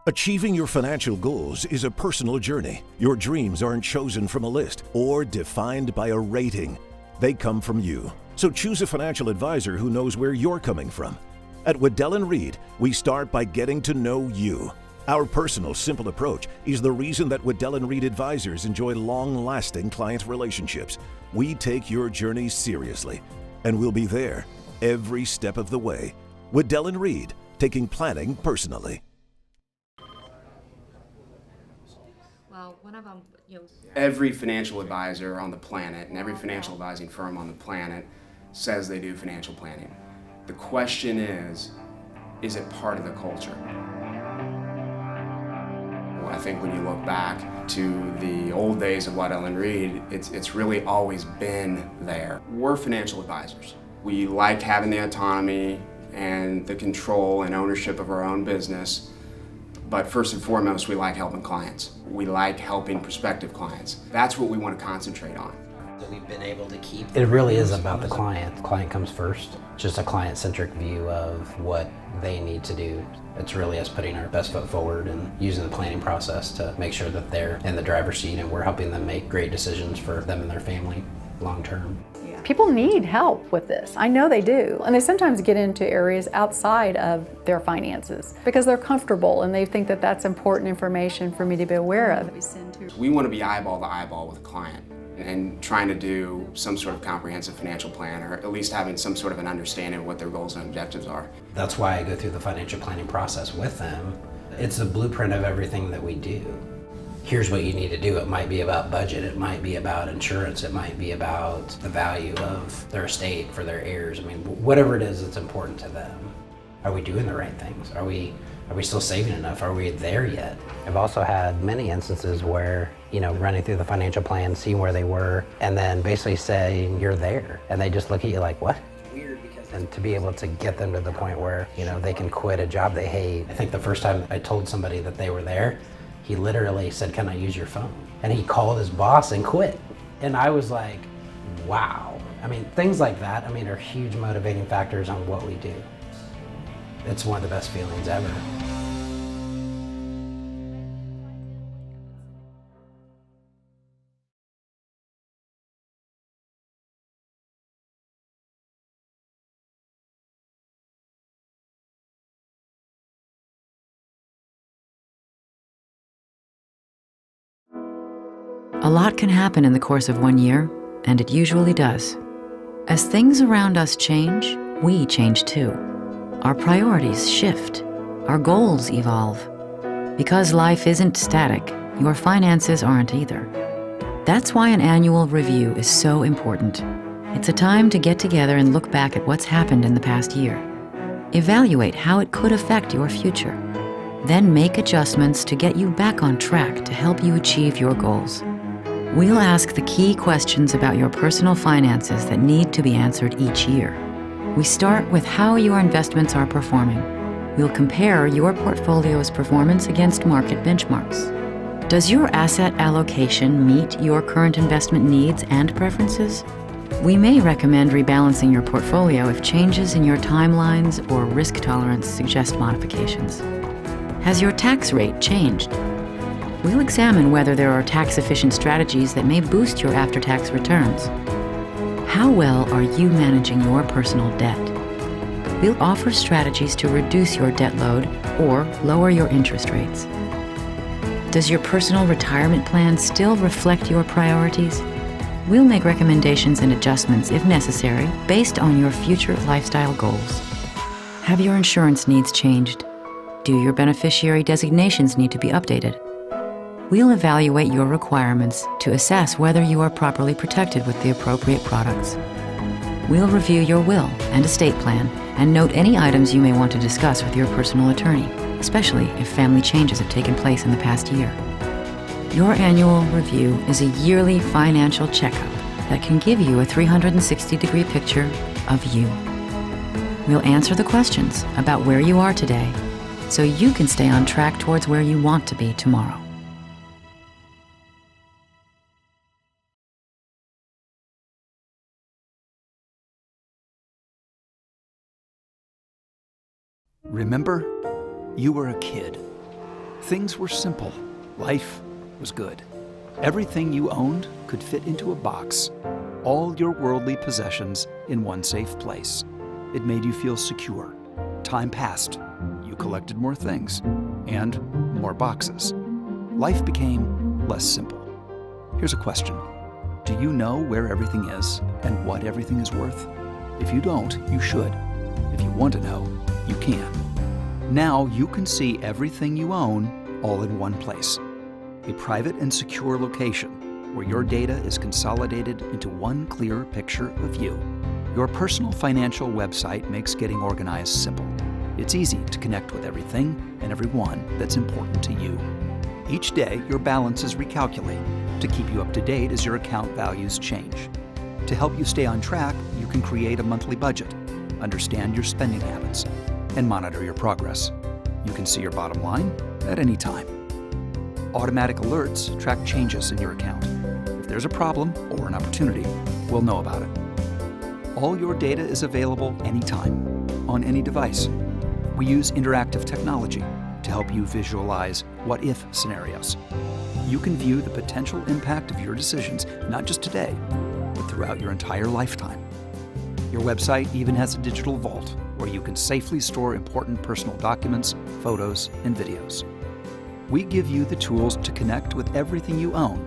Achieving your financial goals is a personal journey. Your dreams aren't chosen from a list or defined by a rating. They come from you. So choose a financial advisor who knows where you're coming from. At Waddell Reed, we start by getting to know you. Our personal, simple approach is the reason that Waddell Reed advisors enjoy long-lasting client relationships. We take your journey seriously, and we'll be there every step of the way. Waddell Reed, taking planning personally. Every financial advisor on the planet and every financial advising firm on the planet says they do financial planning. The question is it part of the culture? Well, I think when you look back to the old days of Waddell Reed, it's really always been there. We're financial advisors. We like having the autonomy and the control and ownership of our own business. But first and foremost, we like helping clients. We like helping prospective clients. That's what we want to concentrate on. That we've been able to keep. It really is about the client. The client comes first. Just a client-centric view of what they need to do. It's really us putting our best foot forward and using the planning process to make sure that they're in the driver's seat and we're helping them make great decisions for them and their family long term. People need help with this. I know they do. And they sometimes get into areas outside of their finances because they're comfortable and they think that that's important information for me to be aware of. We want to be eyeball to eyeball with a client and trying to do some sort of comprehensive financial plan, or at least having some sort of an understanding of what their goals and objectives are. That's why I go through the financial planning process with them. It's a blueprint of everything that we do. Here's what you need to do. It might be about budget, it might be about insurance, it might be about the value of their estate for their heirs. I mean, whatever it is that's important to them. Are we doing the right things? Are we still saving enough? Are we there yet? I've also had many instances where, running through the financial plan, seeing where they were, and then basically saying, you're there. And they just look at you like, what? Weird, because and to be able to get them to the point where, they can quit a job they hate. I think the first time I told somebody that they were there, he literally said, can I use your phone? And he called his boss and quit. And I was like, wow. I mean, things like that, are huge motivating factors on what we do. It's one of the best feelings ever. A lot can happen in the course of 1 year, and it usually does. As things around us change, we change too. Our priorities shift. Our goals evolve. Because life isn't static, your finances aren't either. That's why an annual review is so important. It's a time to get together and look back at what's happened in the past year. Evaluate how it could affect your future. Then make adjustments to get you back on track to help you achieve your goals. We'll ask the key questions about your personal finances that need to be answered each year. We start with how your investments are performing. We'll compare your portfolio's performance against market benchmarks. Does your asset allocation meet your current investment needs and preferences? We may recommend rebalancing your portfolio if changes in your timelines or risk tolerance suggest modifications. Has your tax rate changed? We'll examine whether there are tax-efficient strategies that may boost your after-tax returns. How well are you managing your personal debt? We'll offer strategies to reduce your debt load or lower your interest rates. Does your personal retirement plan still reflect your priorities? We'll make recommendations and adjustments if necessary based on your future lifestyle goals. Have your insurance needs changed? Do your beneficiary designations need to be updated? We'll evaluate your requirements to assess whether you are properly protected with the appropriate products. We'll review your will and estate plan and note any items you may want to discuss with your personal attorney, especially if family changes have taken place in the past year. Your annual review is a yearly financial checkup that can give you a 360-degree picture of you. We'll answer the questions about where you are today so you can stay on track towards where you want to be tomorrow. Remember, you were a kid, Things were simple. Life was good. Everything you owned could fit into a box. All your worldly possessions in one safe place. It made you feel secure. Time passed. You collected more things and more boxes. Life became less simple. Here's a question. Do you know where everything is and what everything is worth? If you don't, you should. If you want to know, you can. Now you can see everything you own all in one place. A private and secure location where your data is consolidated into one clear picture of you. Your personal financial website makes getting organized simple. It's easy to connect with everything and everyone that's important to you. Each day, your balances recalculate to keep you up to date as your account values change. To help you stay on track, you can create a monthly budget, understand your spending habits, and monitor your progress. You can see your bottom line at any time. Automatic alerts track changes in your account. If there's a problem or an opportunity, we'll know about it. All your data is available anytime, on any device. We use interactive technology to help you visualize what-if scenarios. You can view the potential impact of your decisions, not just today, but throughout your entire lifetime. Your website even has a digital vault where you can safely store important personal documents, photos, and videos. We give you the tools to connect with everything you own,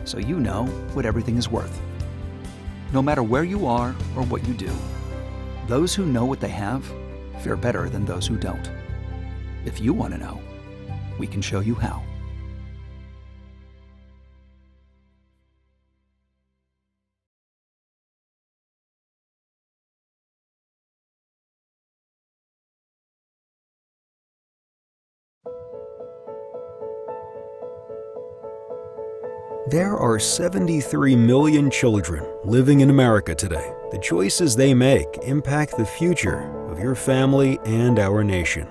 so you know what everything is worth. No matter where you are or what you do, those who know what they have fare better than those who don't. If you want to know, we can show you how. There are 73 million children living in America today. The choices they make impact the future of your family and our nation.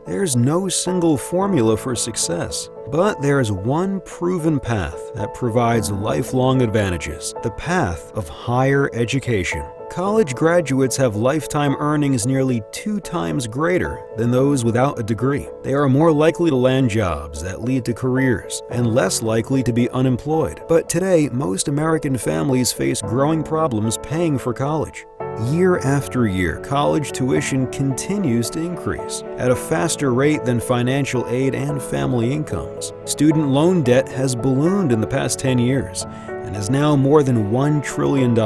There's no single formula for success, but there's one proven path that provides lifelong advantages: the path of higher education. College graduates have lifetime earnings nearly 2 times greater than those without a degree. They are more likely to land jobs that lead to careers and less likely to be unemployed. But today, most American families face growing problems paying for college. Year after year, college tuition continues to increase at a faster rate than financial aid and family incomes. Student loan debt has ballooned in the past 10 years and is now more than $1 trillion.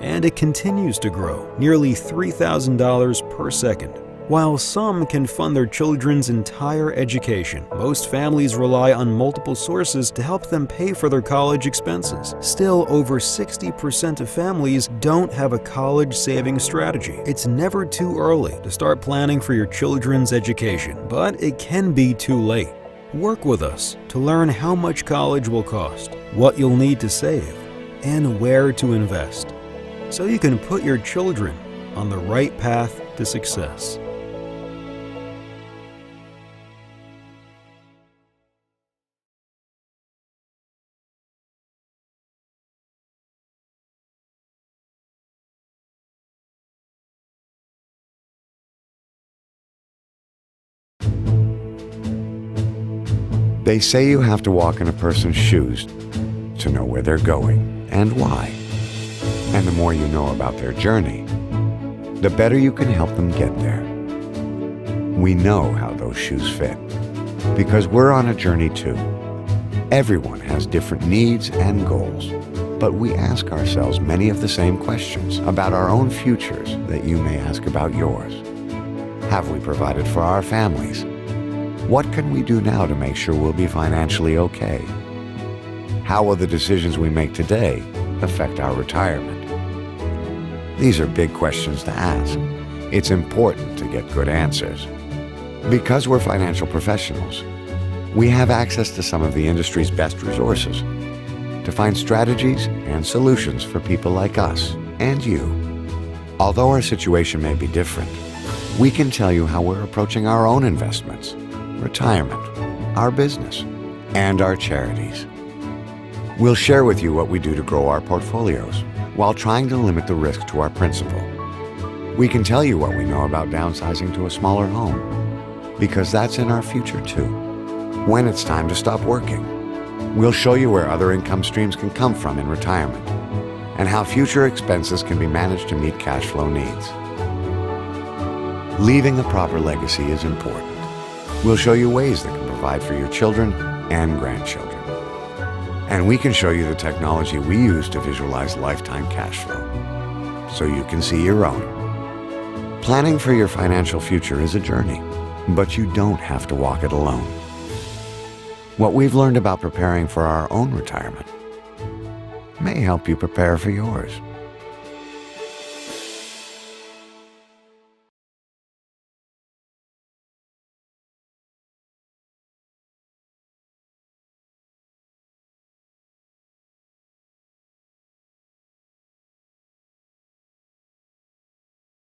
And it continues to grow, nearly $3,000 per second. While some can fund their children's entire education, most families rely on multiple sources to help them pay for their college expenses. Still, over 60% of families don't have a college saving strategy. It's never too early to start planning for your children's education, but it can be too late. Work with us to learn how much college will cost, what you'll need to save, and where to invest, so you can put your children on the right path to success. They say you have to walk in a person's shoes to know where they're going and why. And the more you know about their journey, the better you can help them get there. We know how those shoes fit, because we're on a journey too. Everyone has different needs and goals, but we ask ourselves many of the same questions about our own futures that you may ask about yours. Have we provided for our families? What can we do now to make sure we'll be financially okay? How will the decisions we make today affect our retirement? These are big questions to ask. It's important to get good answers. Because we're financial professionals, we have access to some of the industry's best resources to find strategies and solutions for people like us and you. Although our situation may be different, we can tell you how we're approaching our own investments, retirement, our business, and our charities. We'll share with you what we do to grow our portfolios while trying to limit the risk to our principal. We can tell you what we know about downsizing to a smaller home, because that's in our future too. when it's time to stop working. We'll show you where other income streams can come from in retirement and how future expenses can be managed to meet cash flow needs. Leaving a proper legacy is important. We'll show you ways that can provide for your children and grandchildren. And we can show you the technology we use to visualize lifetime cash flow, so you can see your own. Planning for your financial future is a journey, but you don't have to walk it alone. What we've learned about preparing for our own retirement may help you prepare for yours.